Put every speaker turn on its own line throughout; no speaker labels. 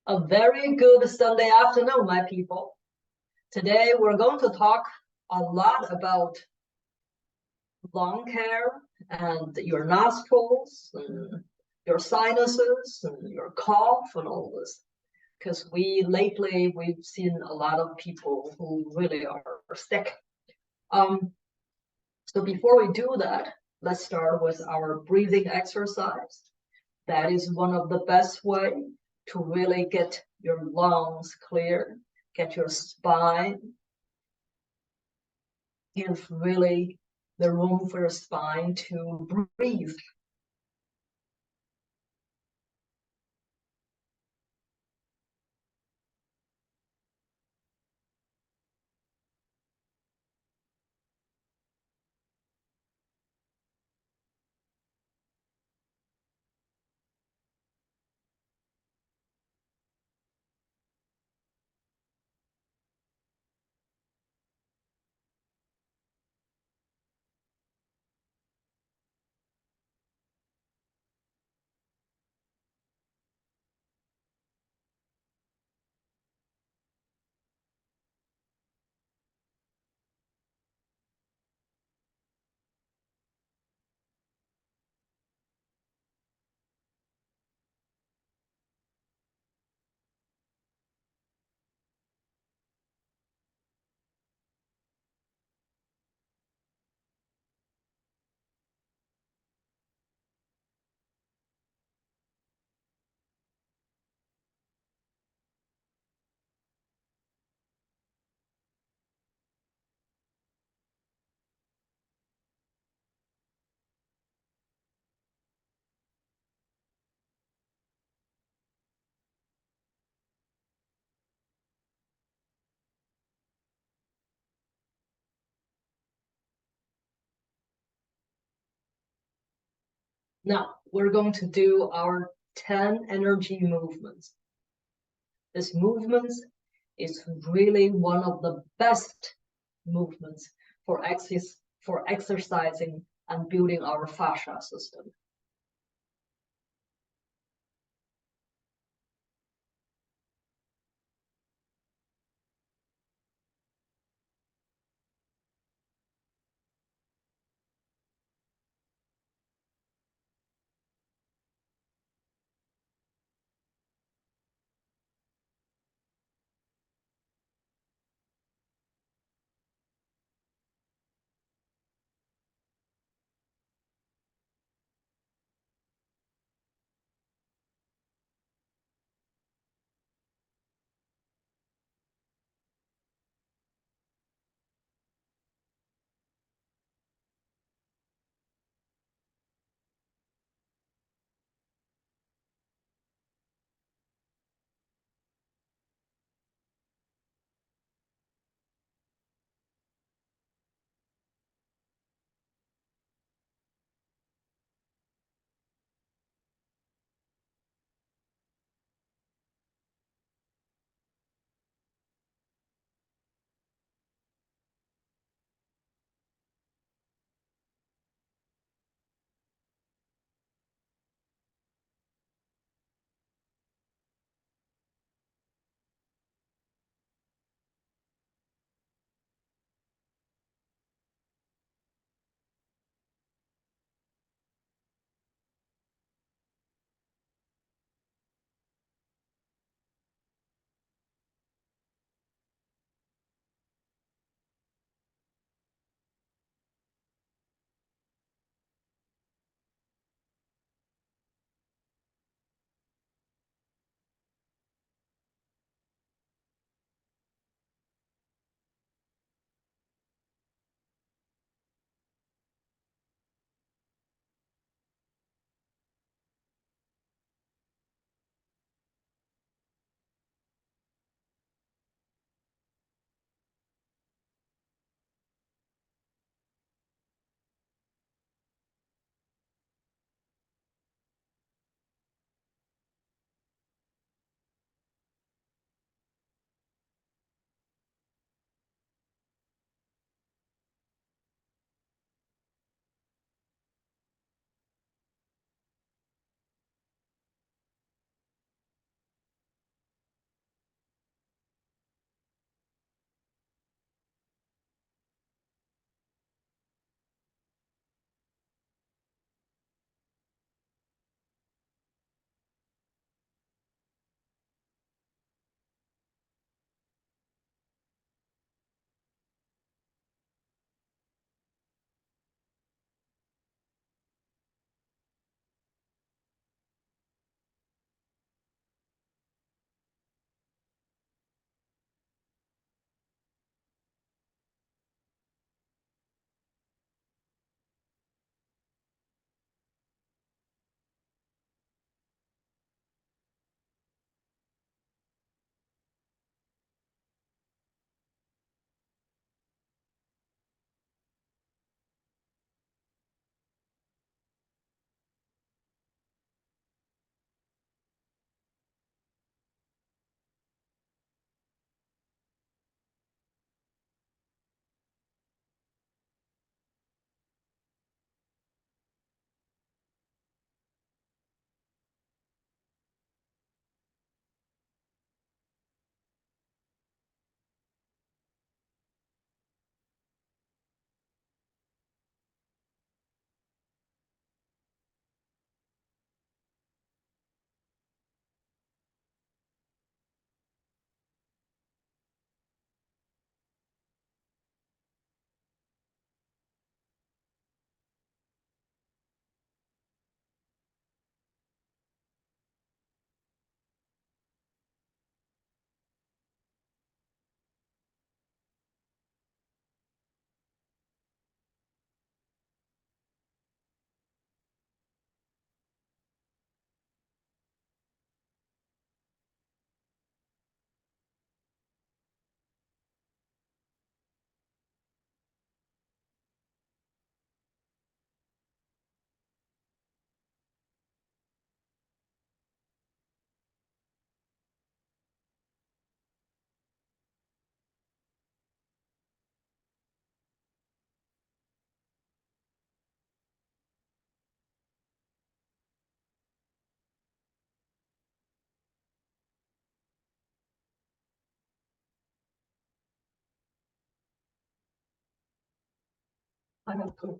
A very good Sunday afternoon, my people. Today we're going to talk a lot about lung care and your nostrils and your sinuses and your cough and all this. Because we've seen a lot of people who really are sick. So before we do that, let's start with our breathing exercise. That is one of the best way to really get your lungs clear, get your spine, give really the room for your spine to breathe. Now we're going to do our 10 energy movements. This movement is really one of the best movements for exercising and building our fascia system. I have to.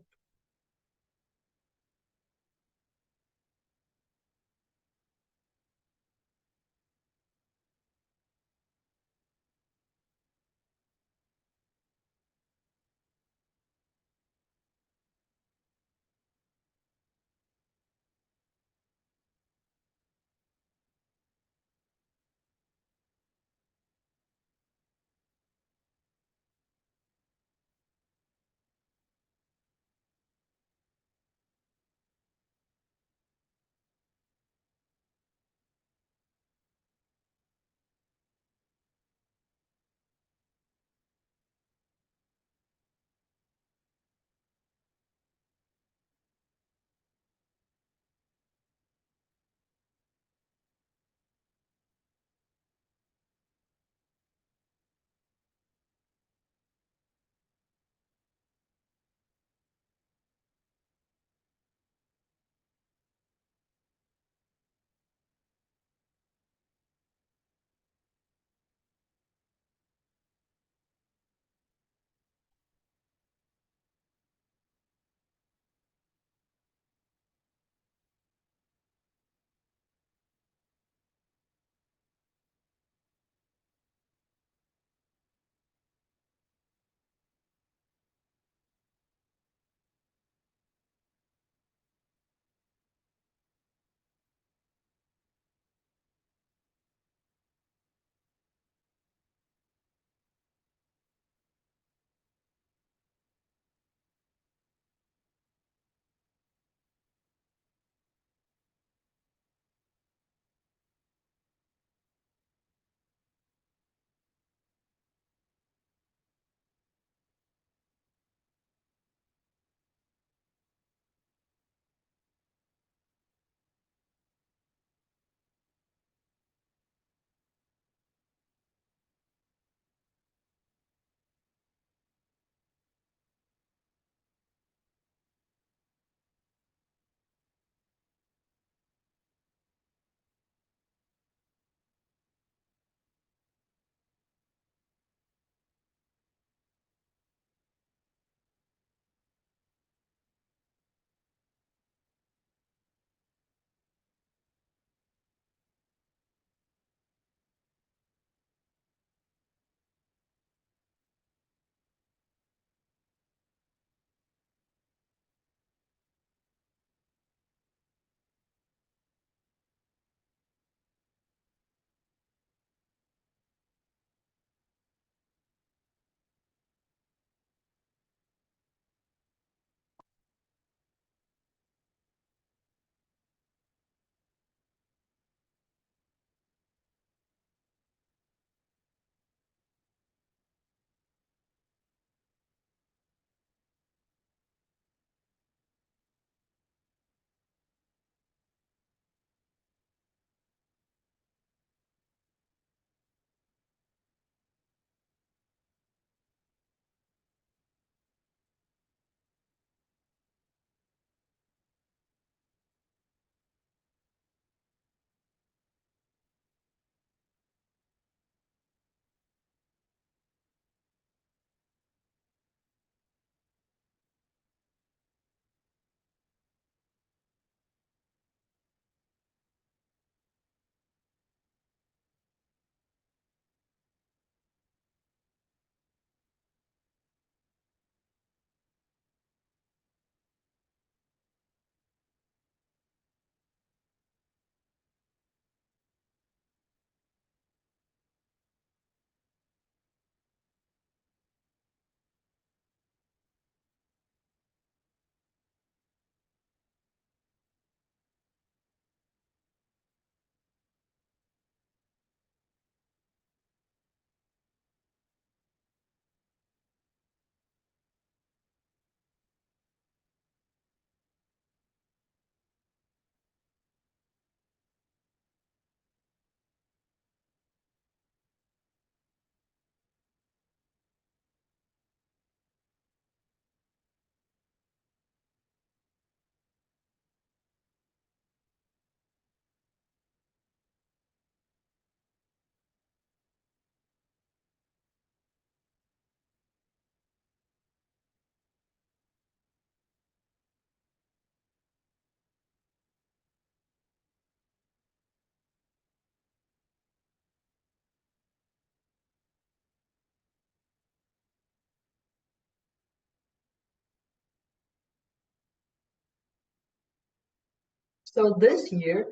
So this year,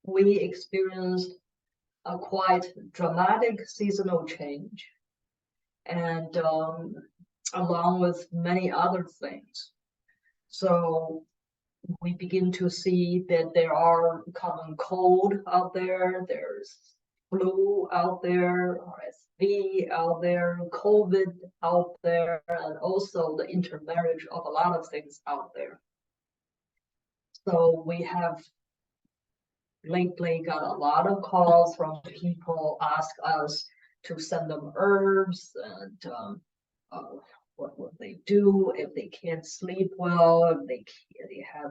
we experienced a quite dramatic seasonal change, and along with many other things. So we begin to see that there are common cold out there, there's flu out there, RSV out there, COVID out there, and also the intermarriage of a lot of things out there. So we have lately got a lot of calls from people ask us to send them herbs and what would they do if they can't sleep well, if they have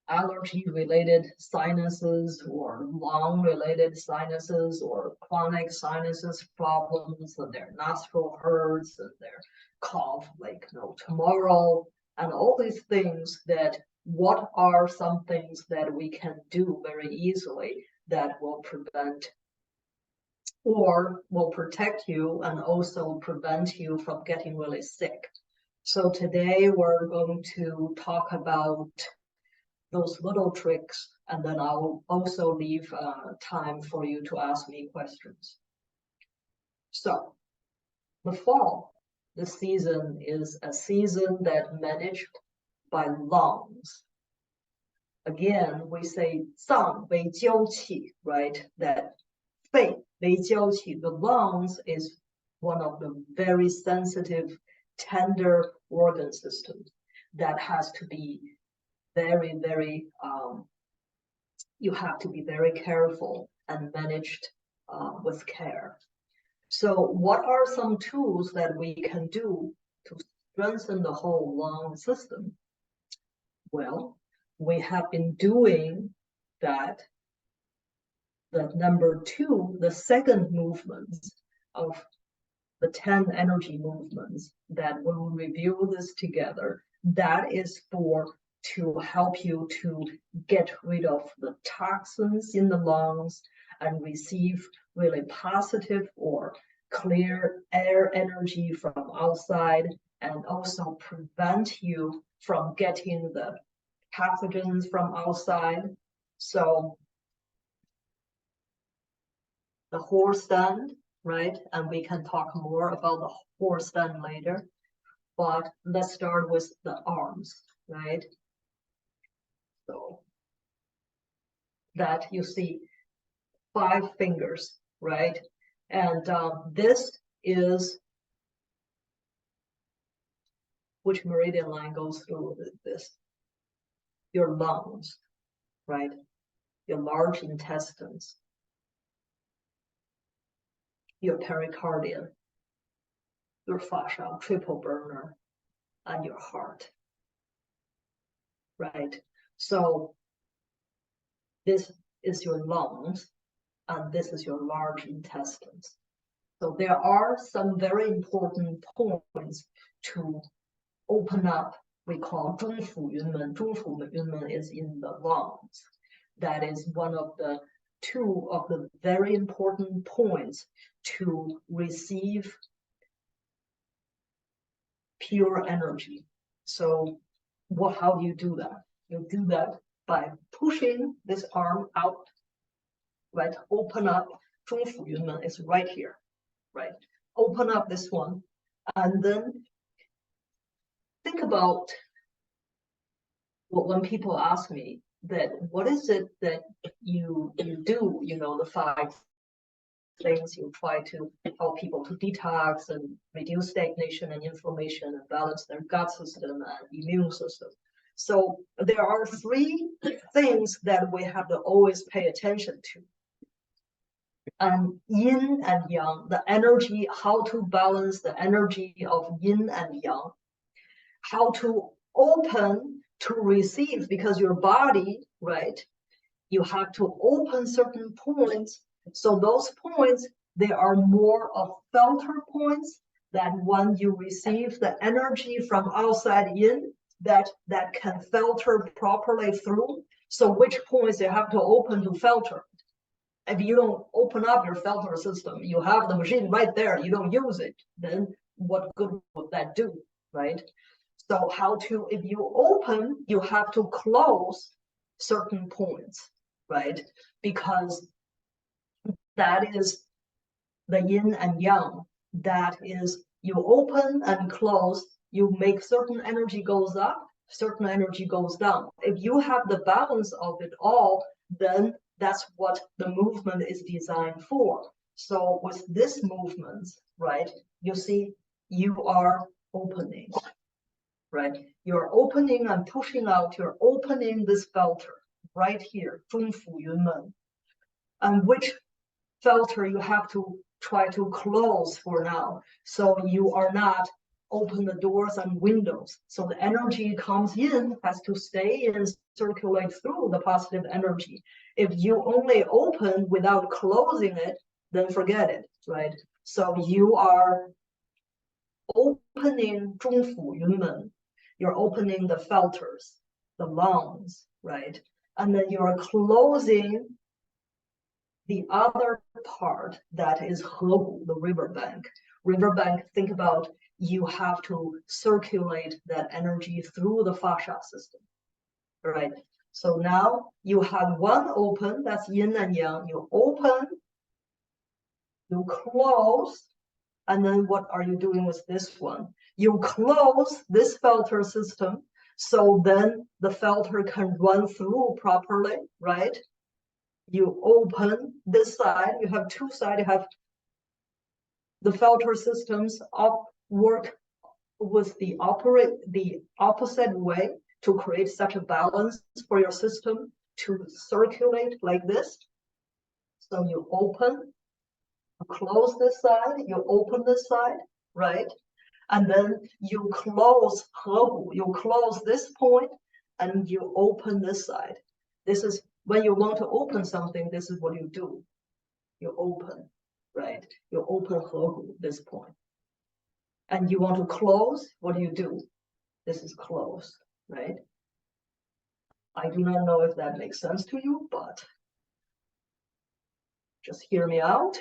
allergy-related sinuses or lung-related sinuses or chronic sinuses problems, and their nostril hurts and their cough like no tomorrow, and all these things. That what are some things that we can do very easily that will prevent or will protect you and also prevent you from getting really sick. So today we're going to talk about those little tricks, and then I'll also leave time for you to ask me questions. So the fall, the season is a season that managed by lungs. Again, we say 脏为娇气, right? That 肺为娇气, the lungs is one of the very sensitive, tender organ systems that has to be very, very, you have to be very careful and managed with care. So what are some tools that we can do to strengthen the whole lung system? Well, we have been doing that. The number 2, the second movement of the 10 energy movements that we'll review this together, that is to help you to get rid of the toxins in the lungs and receive really positive or clear air energy from outside, and also prevent you from getting the pathogens from outside. So the horse stand, right? And we can talk more about the horse stand later, but let's start with the arms, right? So that you see 5 fingers, right? And this is, which meridian line goes through this? Your lungs, right? Your large intestines, your pericardium, your fascia, triple burner, and your heart, right? So this is your lungs, and this is your large intestines. So there are some very important points to open up. We call 中府云门. 中府云门 is in the lungs. That is one of the 2 of the very important points to receive pure energy. So how do you do that? You do that by pushing this arm out, right? Open up. 中府云门 is right here, right? Open up this one, and then think about when people ask me that what is it that you do, the 5 things you try to help people to detox and reduce stagnation and inflammation and balance their gut system and immune system. So there are 3 things that we have to always pay attention to. And yin and yang, the energy, how to balance the energy of yin and yang, how to open to receive, because your body, right, you have to open certain points. So those points, they are more of filter points, that when you receive the energy from outside in, that can filter properly through. So which points you have to open to filter? If you don't open up your filter system, you have the machine right there, you don't use it, then what good would that do, right? So if you open, you have to close certain points, right? Because that is the yin and yang. That is, you open and close, you make certain energy goes up, certain energy goes down. If you have the balance of it all, then that's what the movement is designed for. So with this movement, right, you see you are opening, right? You're opening and pushing out, you're opening this filter right here, 中府云门. And which filter you have to try to close for now. So you are not open the doors and windows. So the energy comes in, has to stay and circulate through the positive energy. If you only open without closing it, then forget it, right? So you are opening 中府云门. You're opening the filters, the lungs, right? And then you're closing the other part that is Hebu, the riverbank. Riverbank, think about, you have to circulate that energy through the fascia system, right? So now you have one open, that's yin and yang. You open, you close, and then what are you doing with this one? You close this filter system, so then the filter can run through properly, right? You open this side, you have two sides, you have the filter systems work with the opposite way to create such a balance for your system to circulate like this. So you open, you close this side, you open this side, right? And then you close Hebu, you close this point, and you open this side. This is when you want to open something, this is what you do. You open, right? You open Hebu, this point. And you want to close, what do? This is close, right? I do not know if that makes sense to you, but just hear me out,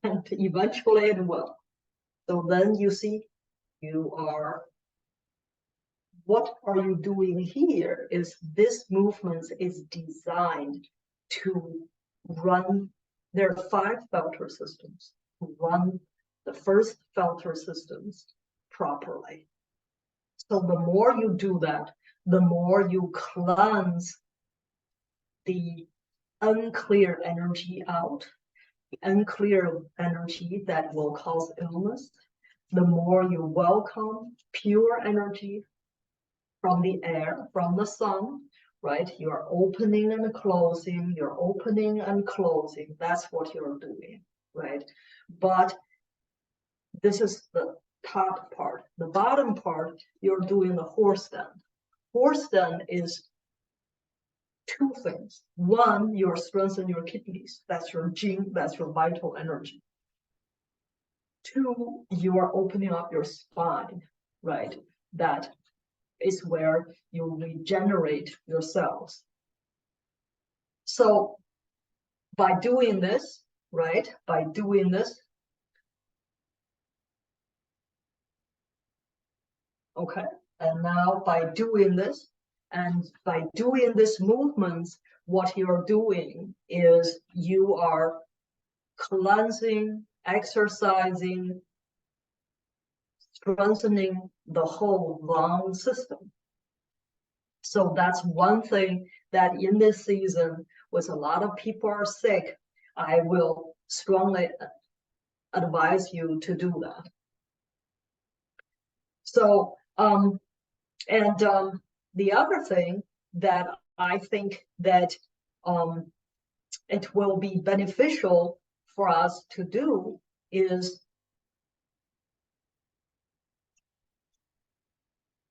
and eventually it will. So then you see, what are you doing here is this movement is designed to run, there are 5 filter systems, to run the first filter systems properly. So the more you do that, the more you cleanse the unclear energy out, the unclear energy that will cause illness, the more you welcome pure energy from the air, from the sun, right? You're opening and closing, you're opening and closing. That's what you're doing, right? But this is the top part. The bottom part, you're doing the horse stand. Horse stand is 2 things. One, you're strengthening your kidneys. That's your jing, that's your vital energy. 2, you are opening up your spine, right? That is where you regenerate your cells. So by doing this, right? By doing this, okay, and now by doing this, and by doing this movement, what you're doing is you are cleansing, exercising, strengthening the whole lung system. So that's one thing that in this season, with a lot of people are sick, I will strongly advise you to do that. So, the other thing that I think that it will be beneficial for us to do is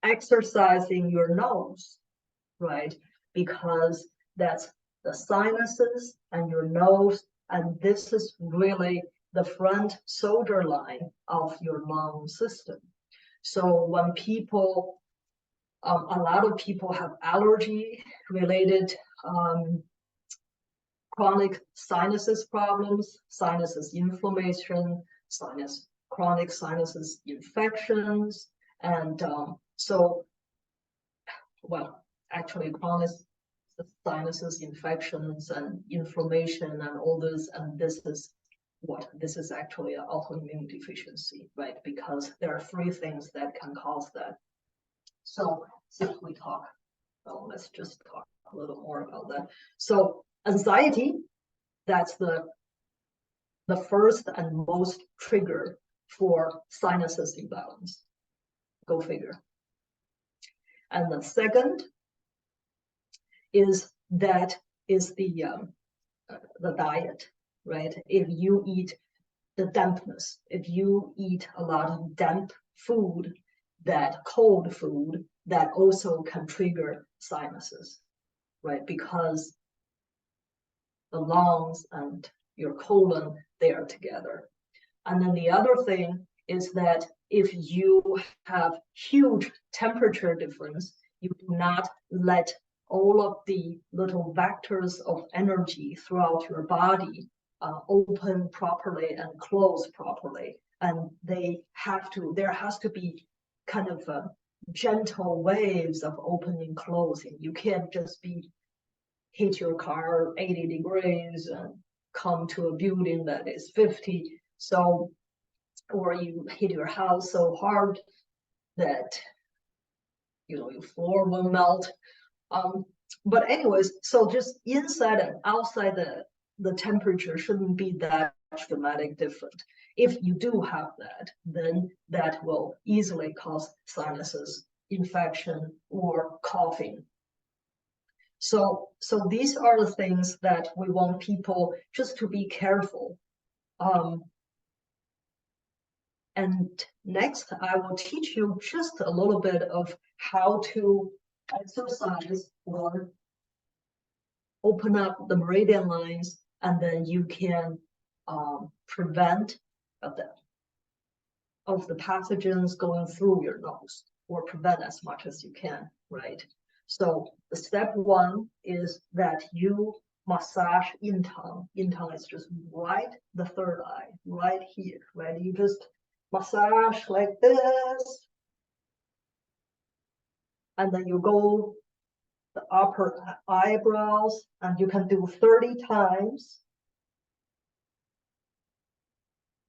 exercising your nose, right? Because that's the sinuses and your nose, and this is really the front shoulder line of your lung system. So when people, a lot of people have allergy related chronic sinuses problems, sinuses inflammation, chronic sinuses infections, and so, well, actually chronic the sinuses, infections, and inflammation, and all this. And this is actually an autoimmune deficiency, right? Because there are three things that can cause that. So since we talk, well, let's just talk a little more about that. So anxiety, that's the first and most trigger for sinuses imbalance. Go figure. And the second is the diet, right? If you eat the dampness, if you eat a lot of damp food, that cold food, that also can trigger sinuses, right? Because the lungs and your colon, they are together. And then the other thing is that if you have huge temperature difference, you do not let all of the little vectors of energy throughout your body open properly and close properly. And there has to be kind of gentle waves of opening, closing. You can't just hit your car 80 degrees and come to a building that is 50. So, or you hit your house so hard that your floor will melt. But anyways, so just inside and outside the temperature shouldn't be that dramatic different. If you do have that, then that will easily cause sinuses, infection, or coughing. So these are the things that we want people just to be careful. And next, I will teach you just a little bit of how to exercise or open up the meridian lines, and then you can prevent of the pathogens going through your nose, or prevent as much as you can, right? So the step one is that you massage yin tongue. Yin tongue is just right the third eye, right here, right? You just massage like this, and then you go the upper eyebrows, and you can do 30 times.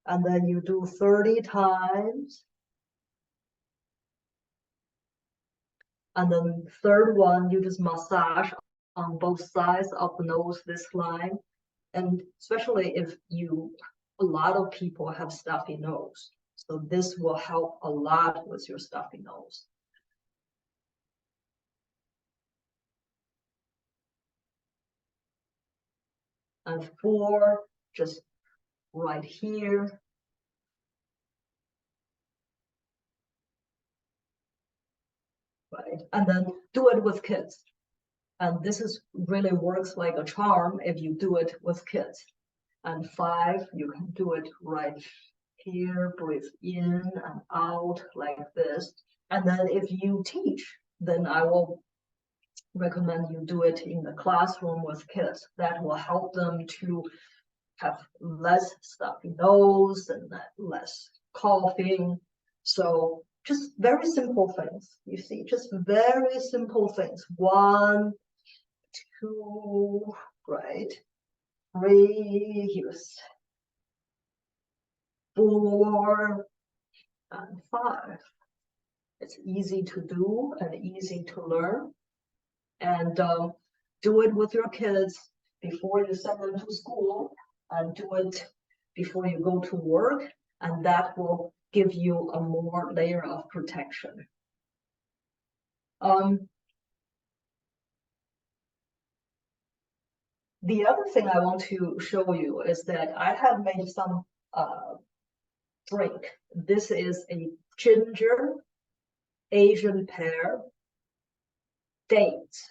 And then you do 30 times. And then third one, you just massage on both sides of the nose, this line. And especially if a lot of people have stuffy nose. So this will help a lot with your stuffy nose. And 4, just right here. Right, and then do it with kids. And this really works like a charm if you do it with kids. And 5, you can do it right here, breathe in and out like this. And then if you teach, then I will recommend you do it in the classroom with kids. That will help them to have less stuffy nose and less coughing. So just very simple things, you see, just very simple things. 1, 2, right? 3, here's 4, and 5. It's easy to do and easy to learn. And do it with your kids before you send them to school, and do it before you go to work, and that will give you a more layer of protection. The other thing I want to show you is that I have made some drink. This is a ginger Asian pear dates.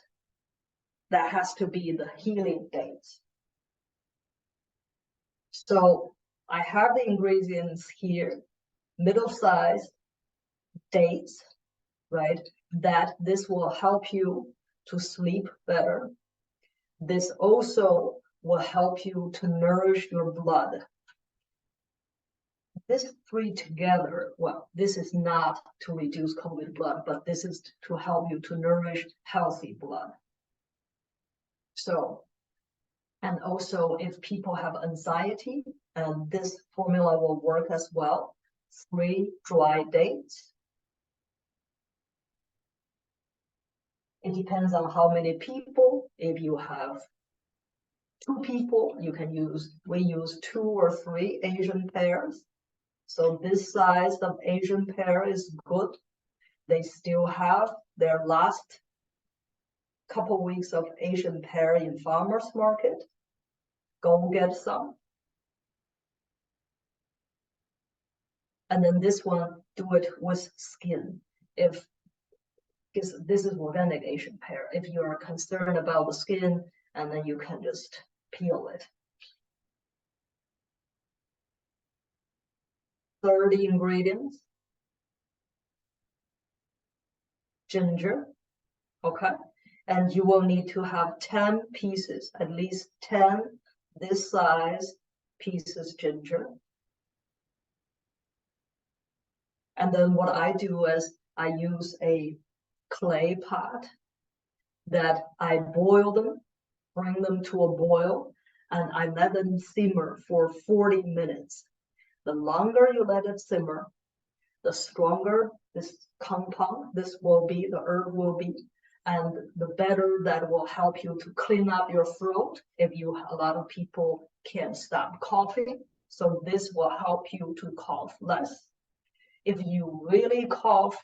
That has to be the healing dates. So I have the ingredients here, middle-sized dates, right? That this will help you to sleep better. This also will help you to nourish your blood. This 3 together, well, this is not to reduce COVID blood, but this is to help you to nourish healthy blood. So, and also if people have anxiety, and this formula will work as well. 3 dry dates. It depends on how many people. If you have 2 people, you can use, we use 2 or 3 Asian pears. So this size of Asian pear is good. They still have their last couple weeks of Asian pear in farmers market. Go get some. And then this one, do it with skin. Because this is organic Asian pear. If you are concerned about the skin, and then you can just peel it. 30 ingredients. Ginger, okay? And you will need to have 10 pieces, at least 10 this size pieces ginger. And then what I do is I use a clay pot that I boil them, bring them to a boil, and I let them simmer for 40 minutes. The longer you let it simmer, the stronger this compound, this will be, the herb will be, and the better that will help you to clean up your throat if you, a lot of people can't stop coughing. So this will help you to cough less. If you really cough,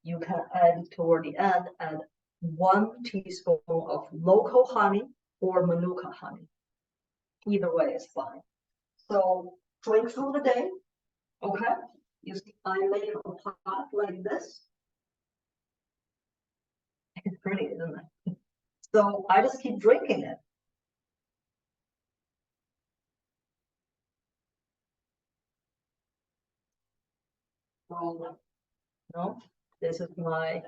you can add toward the end, add 1 teaspoon of local honey or Manuka honey. Either way is fine. So drink through the day, okay? You see, I made a pot like this. It's pretty, isn't it? So I just keep drinking it. So, no, this is my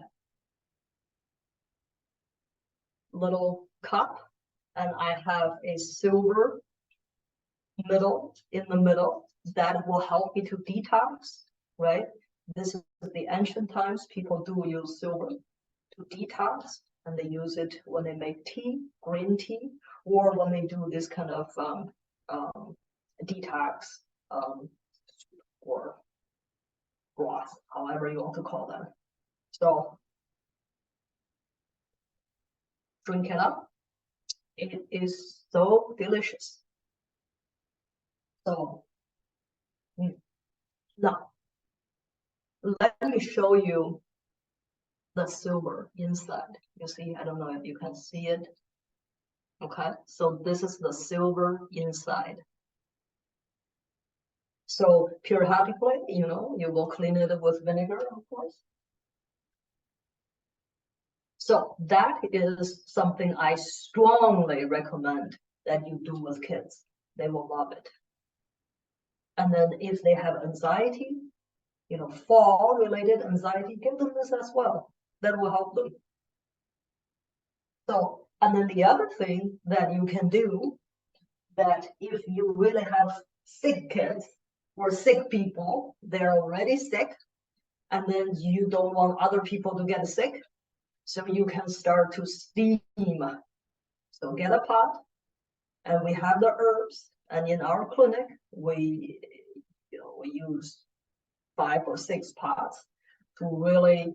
little cup, and I have a silver middle in the middle that will help me to detox, right? This is the ancient times, people do use silver to detox, and they use it when they make tea, green tea, or when they do this kind of detox or broth, however you want to call them. So drink it up. It is so delicious. So now let me show you the silver inside. You see, I don't know if you can see it. Okay, so this is the silver inside. So pure happy plate, you know, you will clean it with vinegar, of course. So that is something I strongly recommend that you do with kids. They will love it. And then if they have anxiety, you know, fall related anxiety, give them this as well. That will help them. So, and then the other thing that you can do, that if you really have sick kids or sick people, they're already sick, and then you don't want other people to get sick, so you can start to steam. So get a pot, and we have the herbs, and in our clinic, we use 5 or 6 pots to really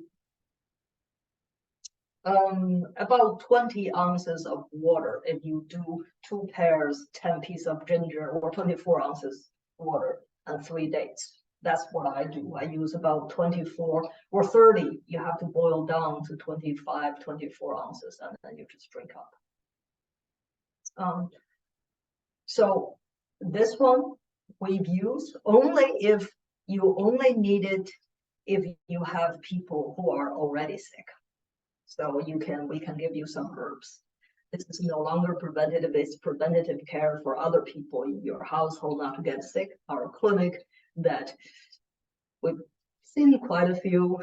about 20 ounces of water. If you do 2 pears, 10 pieces of ginger, or 24 ounces water and 3 dates. That's what I do. I use about 24 or 30. You have to boil down to 25, 24 ounces, and then you just drink up. So this one we've used only if you only need it if you have people who are already sick. So we can give you some herbs. This is no longer preventative, it's preventative care for other people in your household not to get sick. Our clinic, that we've seen quite a few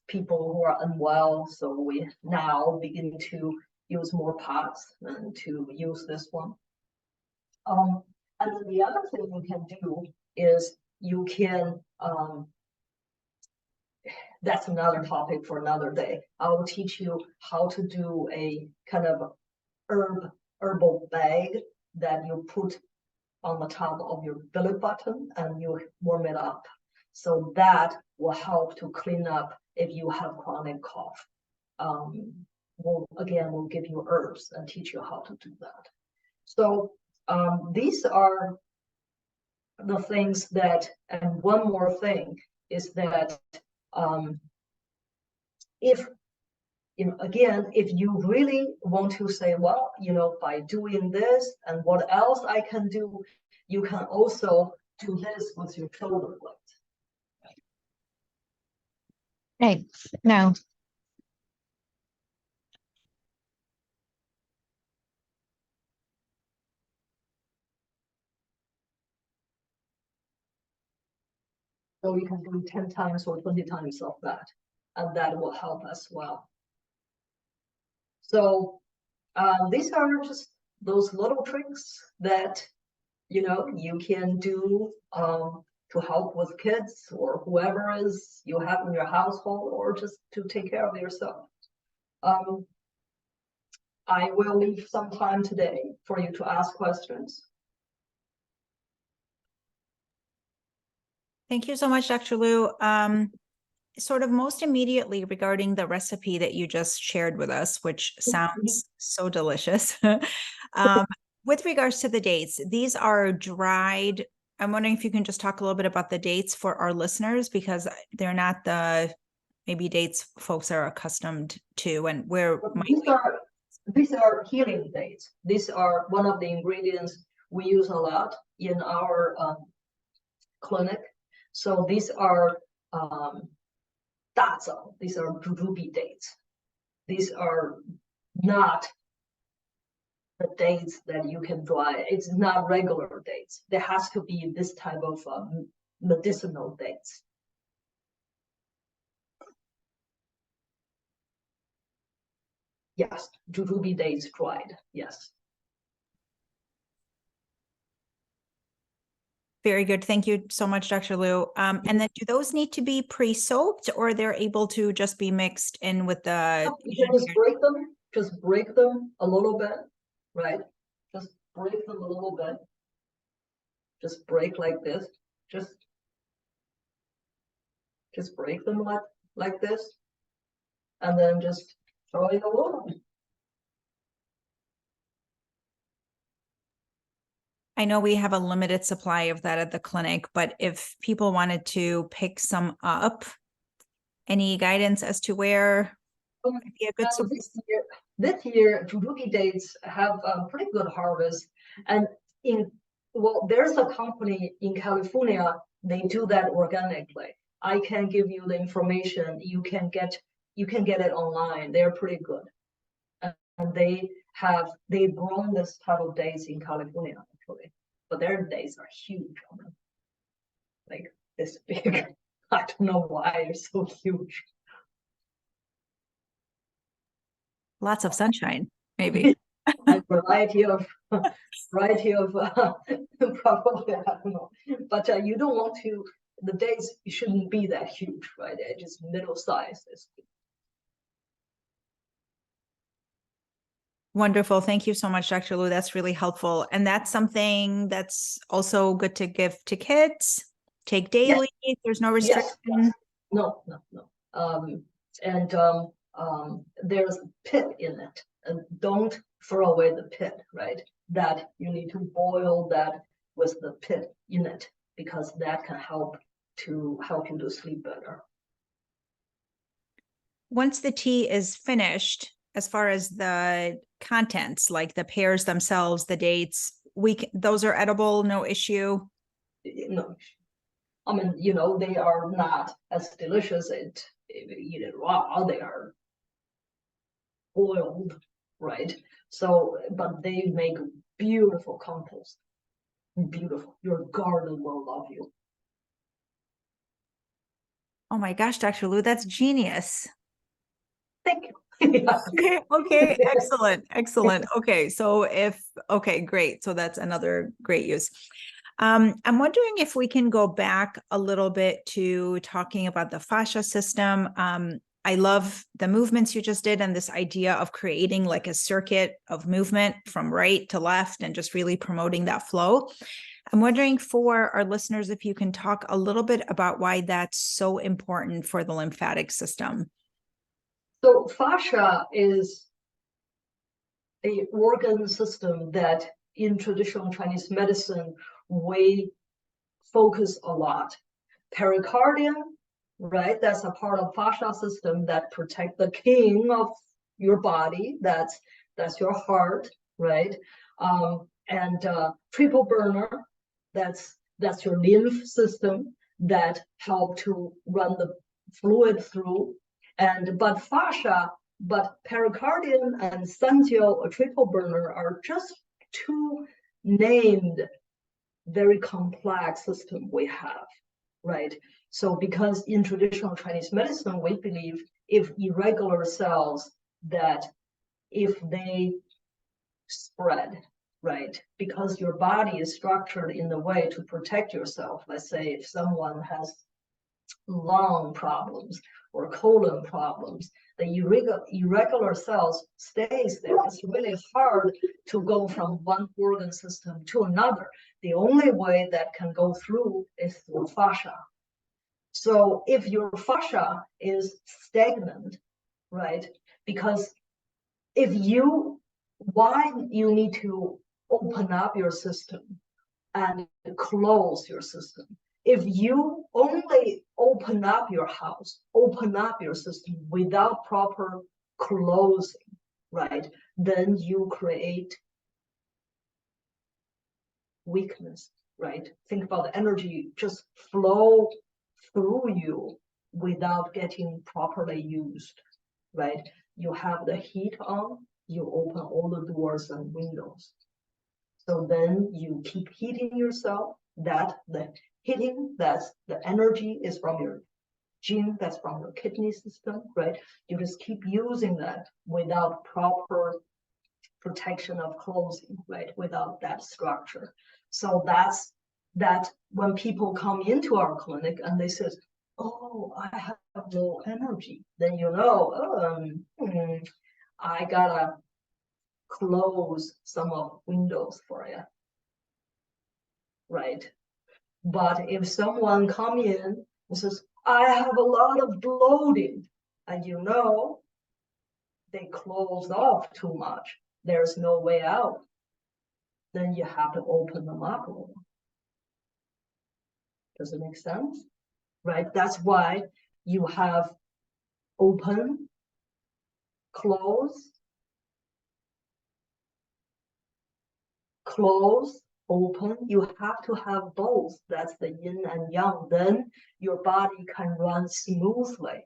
people who are unwell, so we now begin to use more pots and to use this one. And then the other thing you can do is you can that's another topic for another day. I will teach you how to do a kind of herbal bag that you put on the top of your belly button and you warm it up. So that will help to clean up if you have chronic cough. We'll give you herbs and teach you how to do that. So these are the things that, and one more thing is that if if you really want to say, well, by doing this and what else I can do, you can also do this with your shoulder blades.
Right. No.
So you can do 10 times or 20 times of that, and that will help as well. So these are just those little tricks that you can do to help with kids or whoever is you have in your household, or just to take care of yourself. I will leave some time today for you to ask questions.
Thank you so much, Dr. Liu. Sort of most immediately regarding the recipe that you just shared with us, which sounds so delicious. With regards to the dates, these are dried. I'm wondering if you can just talk a little bit about the dates for our listeners, because they're not the maybe dates folks are accustomed to, and where
these are healing dates. These are one of the ingredients we use a lot in our clinic. So these are dazao. These are jujube dates. These are not the dates that you can dry. It's not regular dates. There has to be this type of medicinal dates. Yes, jujube dates dried. Yes.
Very good. Thank you so much, Dr. Liu. And then do those need to be pre-soaked, or they're able to just be mixed in with the...
Just break them a little bit, right? Just break them a little bit. Just break like this. Just break them like this. And then just throw it in the water.
I know we have a limited supply of that at the clinic, but if people wanted to pick some up, any guidance as to where
might be a good source? This year, jujube dates have a pretty good harvest. And there's a company in California, they do that organically. I can give you the information. You can get it online. They're pretty good. And they've grown this type of dates in California, actually. But their dates are huge, like this big. I don't know why they're so huge.
Lots of sunshine, maybe.
A variety of probably, I don't know. But you don't want to, the dates shouldn't be that huge, right? They're just middle size.
Wonderful. Thank you so much, Dr. Liu. That's really helpful. And that's something that's also good to give to kids, take daily. Yes. There's no restriction.
Yes. No. There's pit in it, and don't throw away the pit, right? That you need to boil that with the pit in it, because that can help you to sleep better.
Once the tea is finished, as far as the contents, like the pears themselves, the dates, those are edible, no issue?
No issue. I mean, they are not as delicious if you eat it raw. They are boiled, right? So, but they make beautiful compost. Beautiful. Your garden will love you.
Oh my gosh, Dr. Liu, that's genius.
Thank you.
Okay, excellent. Okay, so great. So that's another great use. I'm wondering if we can go back a little bit to talking about the fascia system. I love the movements you just did and this idea of creating like a circuit of movement from right to left and just really promoting that flow. I'm wondering for our listeners if you can talk a little bit about why that's so important for the lymphatic system.
So fascia is an organ system that in traditional Chinese medicine, we focus a lot. Pericardium, right? That's a part of fascia system that protect the king of your body. That's your heart, right? And triple burner, that's your lymph system that help to run the fluid through. But fascia, but pericardium and Sanjiao or triple burner are just two named very complex system we have, right? So because in traditional Chinese medicine, we believe if irregular cells that if they spread, right? Because your body is structured in a way to protect yourself. Let's say if someone has lung problems or colon problems, the irregular cells stays there. It's really hard to go from one organ system to another. The only way that can go through is through fascia. So if your fascia is stagnant, right? Because why you need to open up your system and close your system. If you only open up your house, open up your system without proper closing, right, then you create weakness, right? Think about the energy just flow through you without getting properly used, right? You have the heat on, you open all the doors and windows. So then you keep heating yourself, that's the energy is from your gene, that's from your kidney system, right? You just keep using that without proper protection of closing, right? Without that structure. So that's that when people come into our clinic and they say, oh, I have low energy, then you know, I gotta close some of windows for you, right? But if someone come in and says, I have a lot of bloating, and you know, they closed off too much, there's no way out, then you have to open them up a little. Does it make sense? Right? That's why you have open, close, close, open. You have to have both. That's the yin and yang. Then your body can run smoothly.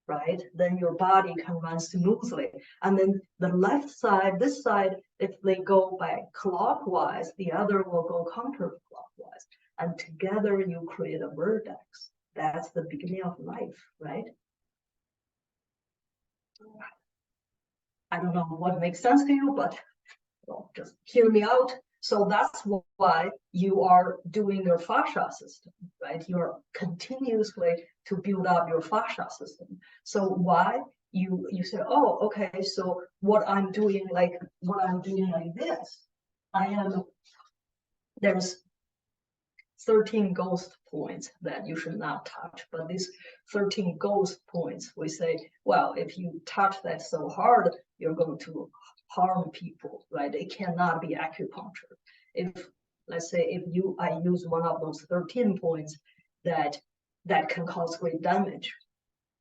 Right? Then your body can run smoothly. And then the left side, this side, if they go by clockwise, the other will go counterclockwise. And together you create a vertex. That's the beginning of life, right? I don't know what makes sense to you, but well, just hear me out. So that's why you are doing your fascia system, right? You're continuously to build up your fascia system. So why you say, oh, okay, so what I'm doing like this, there's 13 ghost points that you should not touch, but these 13 ghost points, we say, well, if you touch that so hard, you're going to harm people, right? It cannot be acupuncture. If, let's say, if I use one of those 13 points, that can cause great damage,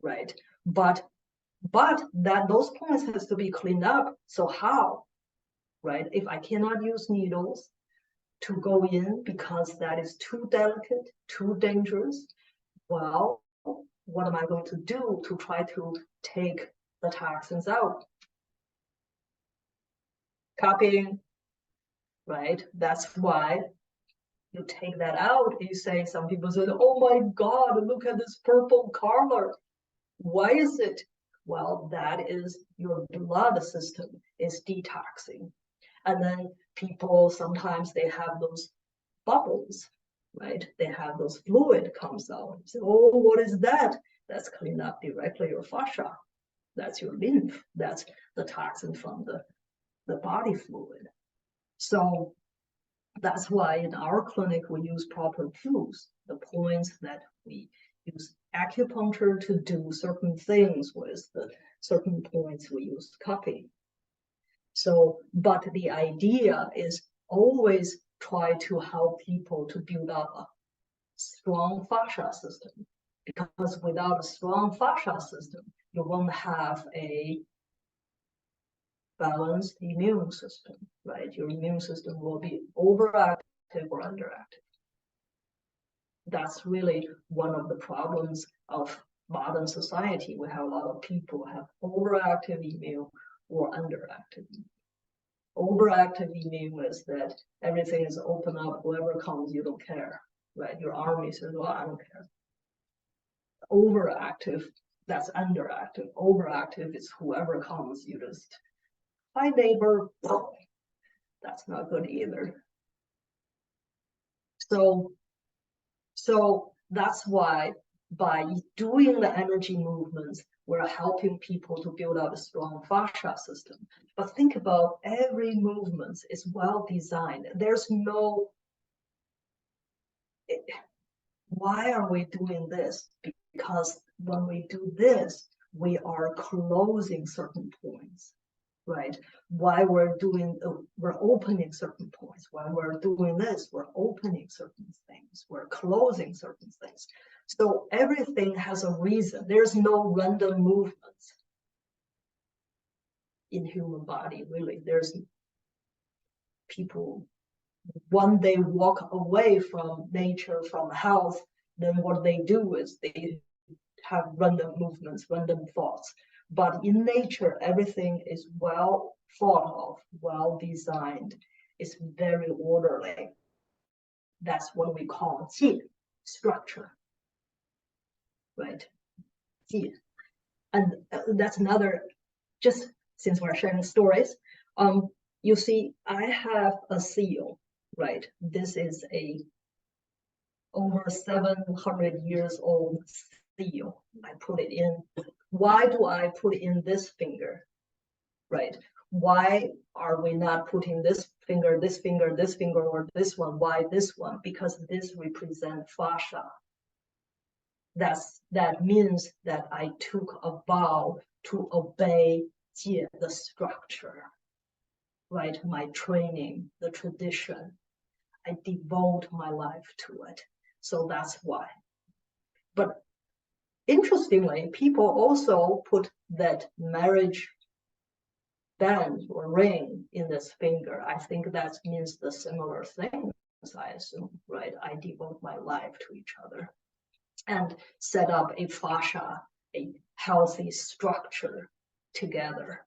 right? But that those points has to be cleaned up. So how, right? If I cannot use needles to go in because that is too delicate, too dangerous, well, what am I going to do to try to take the toxins out? Copying, right? That's why you take that out. You say, some people say, oh my God, look at this purple color. Why is it? Well, that is your blood system is detoxing. And then people, sometimes they have those bubbles, right? They have those fluid comes out. You say, oh, what is that? That's cleaning up directly your fascia. That's your lymph. That's the toxin from the body fluid. So that's why in our clinic, we use proper tools, the points that we use acupuncture to do certain things with, the certain points we use cupping. So, but the idea is always try to help people to build up a strong fascia system, because without a strong fascia system, you won't have a balanced immune system, right? Your immune system will be overactive or underactive. That's really one of the problems of modern society. We have a lot of people have overactive immune or underactive immune. Overactive immune is that everything is open up, whoever comes, you don't care, right? Your army says, well, I don't care. Overactive, that's underactive. Overactive is whoever comes, you just, hi neighbor, that's not good either. So that's why by doing the energy movements, we're helping people to build up a strong fascia system. But think about every movement is well designed. There's no, why are we doing this? Because when we do this, we are closing certain points, right? Why we're doing, we're opening certain points. When we're doing this, we're opening certain things. We're closing certain things. So everything has a reason. There's no random movements in human body, really. There's people, when they walk away from nature, from health, then what they do is they have random movements, random thoughts. But in nature, everything is well thought of, well designed. It's very orderly. That's what we call 界, structure, right? 界. And that's another, just since we're sharing stories, you see, I have a seal, right? This is a over 700 years old seal. I put it in. Why do I put in this finger, right? Why are we not putting this finger, this finger, this finger, or this one? Why this one? Because this represents fascia. That means that I took a vow to obey 界, the structure, right? My training, the tradition. I devote my life to it. So that's why. But interestingly, people also put that marriage band or ring in this finger. I think that means the similar thing, I assume, right? I devote my life to each other and set up a fascia, a healthy structure together.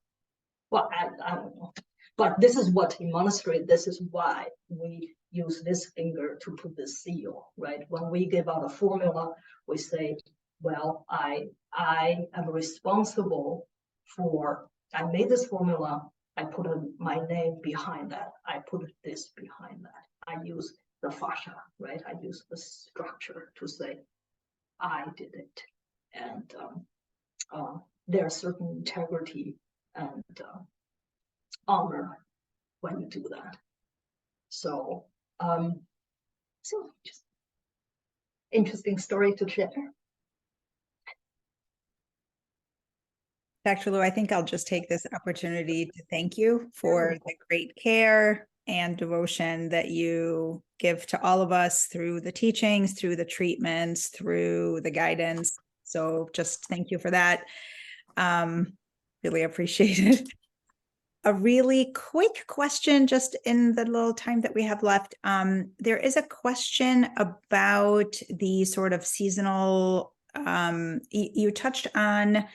Well, I don't know. But this is what in monastery, this is why we use this finger to put the seal, right? When we give out a formula, we say, well, I am responsible for, I made this formula, I put my name behind that, I put this behind that. I use the fascia, right? I use the structure to say, I did it. And there's certain integrity and honor when you do that. So, so just interesting story to share.
Dr. Liu, I think I'll just take this opportunity to thank you for the great care and devotion that you give to all of us through the teachings, through the treatments, through the guidance. So just thank you for that. Really appreciate it. A really quick question, just in the little time that we have left. There is a question about the sort of seasonal, you touched on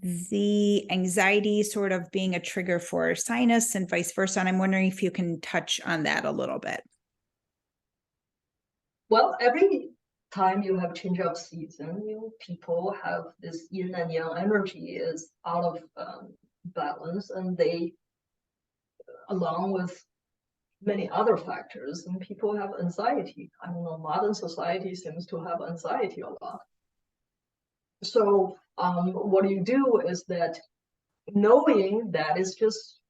the anxiety sort of being a trigger for sinus and vice versa. And I'm wondering if you can touch on that a little bit.
Well, every time you have change of season, people have this yin and yang energy is out of balance, and they along with many other factors, and people have anxiety. I don't know, modern society seems to have anxiety a lot. So what you do is that knowing that it's just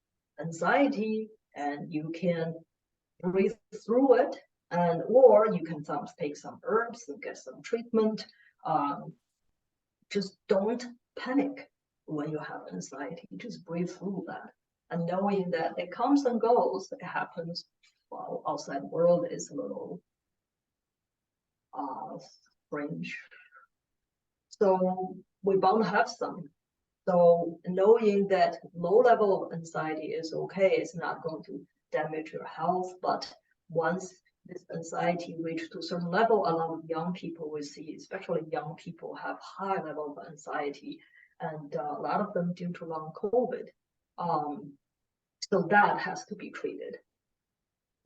anxiety and you can breathe through it, and or you can take some herbs and get some treatment. Just don't panic when you have anxiety. Just breathe through that, and knowing that it comes and goes, it happens. Well, outside world is a little strange. So we're bound to have some. So knowing that low level of anxiety is okay, it's not going to damage your health, but once this anxiety reaches to a certain level, a lot of young people we see, especially young people, have high level of anxiety, and a lot of them due to long COVID. So that has to be treated.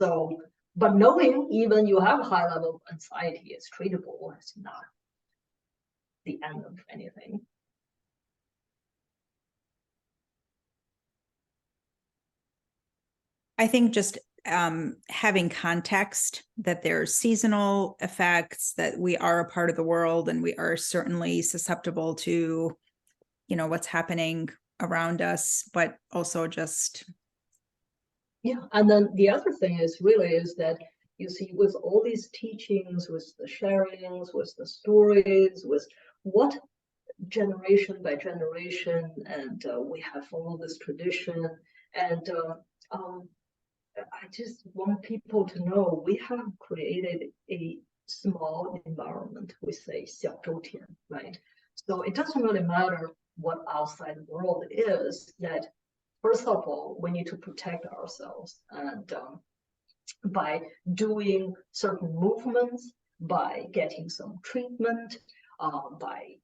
So, but knowing even you have high level of anxiety is treatable, it's not the end of anything.
I think just having context that there's seasonal effects, that we are a part of the world and we are certainly susceptible to, what's happening around us, but also just.
Yeah, and then the other thing is that you see with all these teachings, with the sharings, with the stories, with what generation by generation, and we have followed this tradition, and I just want people to know we have created a small environment. We say 小周天, right? So it doesn't really matter what outside world is. That first of all, we need to protect ourselves, and by doing certain movements, by getting some treatment, by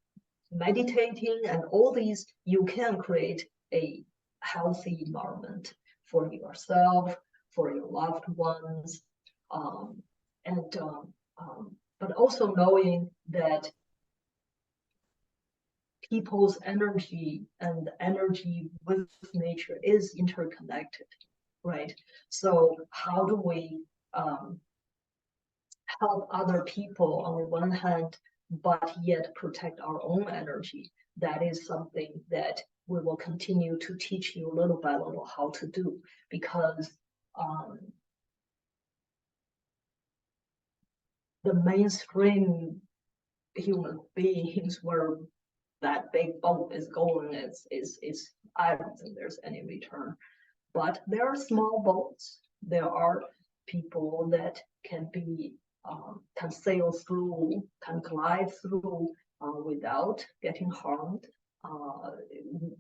meditating, and all these, you can create a healthy environment for yourself, for your loved ones, but also knowing that people's energy and energy with nature is interconnected, right? So how do we help other people on the one hand, but yet protect our own energy? That is something that we will continue to teach you little by little how to do, because the mainstream human beings, where that big boat is going, is I don't think there's any return. But there are small boats. There are people that can sail through, can glide through without getting harmed.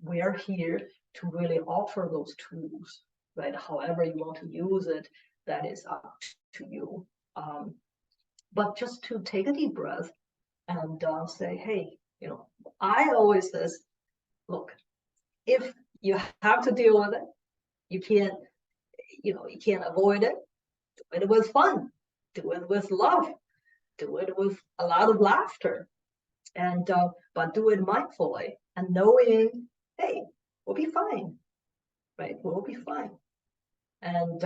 We're here to really offer those tools, right? However you want to use it, that is up to you. But just to take a deep breath and say, hey, I always says, look, if you have to deal with it, you can't avoid it. Do it with fun, do it with love, do it with a lot of laughter, and but do it mindfully and knowing, hey, we'll be fine, right? We'll be fine. And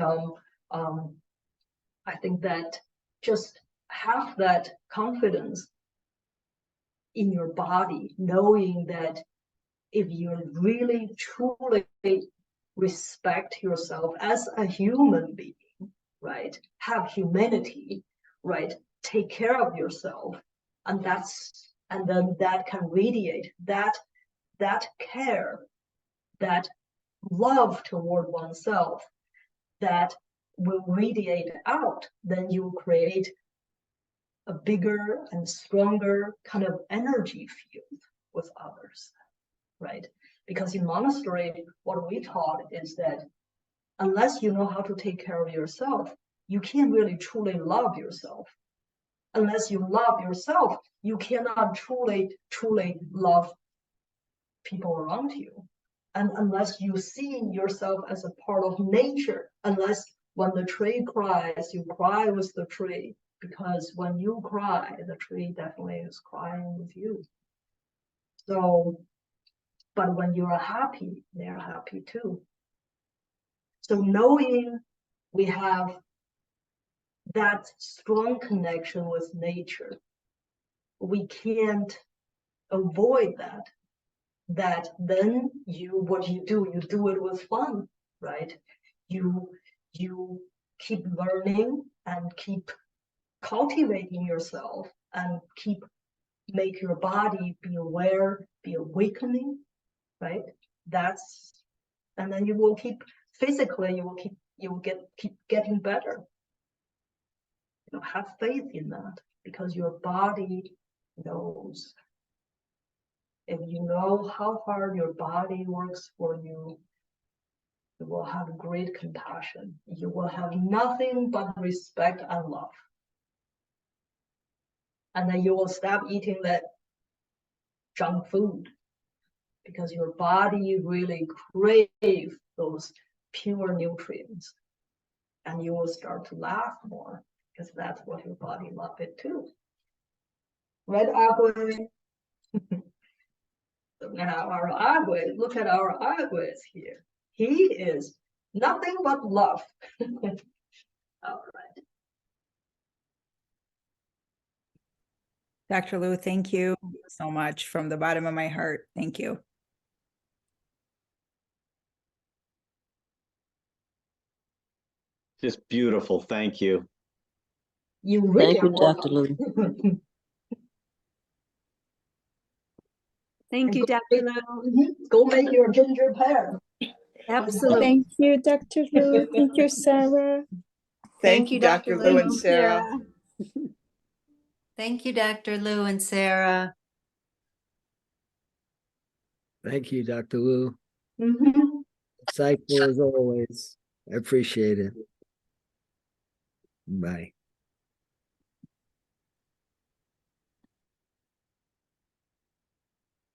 I think that just have that confidence in your body, knowing that if you really truly respect yourself as a human being, right, have humanity, right, take care of yourself, and then that can radiate that care, that love toward oneself, that will radiate out. Then you create a bigger and stronger kind of energy field with others, right? Because in monastery, what we taught is that unless you know how to take care of yourself, you can't really truly love yourself. Unless you love yourself, you cannot truly love people around you. And unless you see yourself as a part of nature, unless when the tree cries, you cry with the tree, because when you cry, the tree definitely is crying with you. So, but when you are happy, they're happy too. So knowing we have that strong connection with nature, we can't avoid that then what you do it with fun, right? You keep learning and keep cultivating yourself and keep make your body be aware, be awakening, right? And then you will keep physically, you will keep getting better. Have faith in that, because your body knows. If you know how hard your body works for you, you will have great compassion. You will have nothing but respect and love. And then you will stop eating that junk food, because your body really craves those pure nutrients. And you will start to laugh more, because that's what your body loves it too. Right, Agui? Now our Agui, look at our Aguis here. He is nothing but love. All right.
Dr. Lu, thank you so much from the bottom of my heart. Thank you.
Just beautiful. Thank you.
You really
Thank you,
are
Dr.
welcome.
Lu.
Thank you, Dr. Lu.
Go make your ginger pear.
Absolutely.
Thank you, Dr. Lu. Thank you, Sarah.
Thank you, Dr. Lu and Sarah.
Thank you, Dr. Lu and Sarah.
Thank you, Dr. Lu.
Mhm.
Insightful as always. I appreciate it. Bye.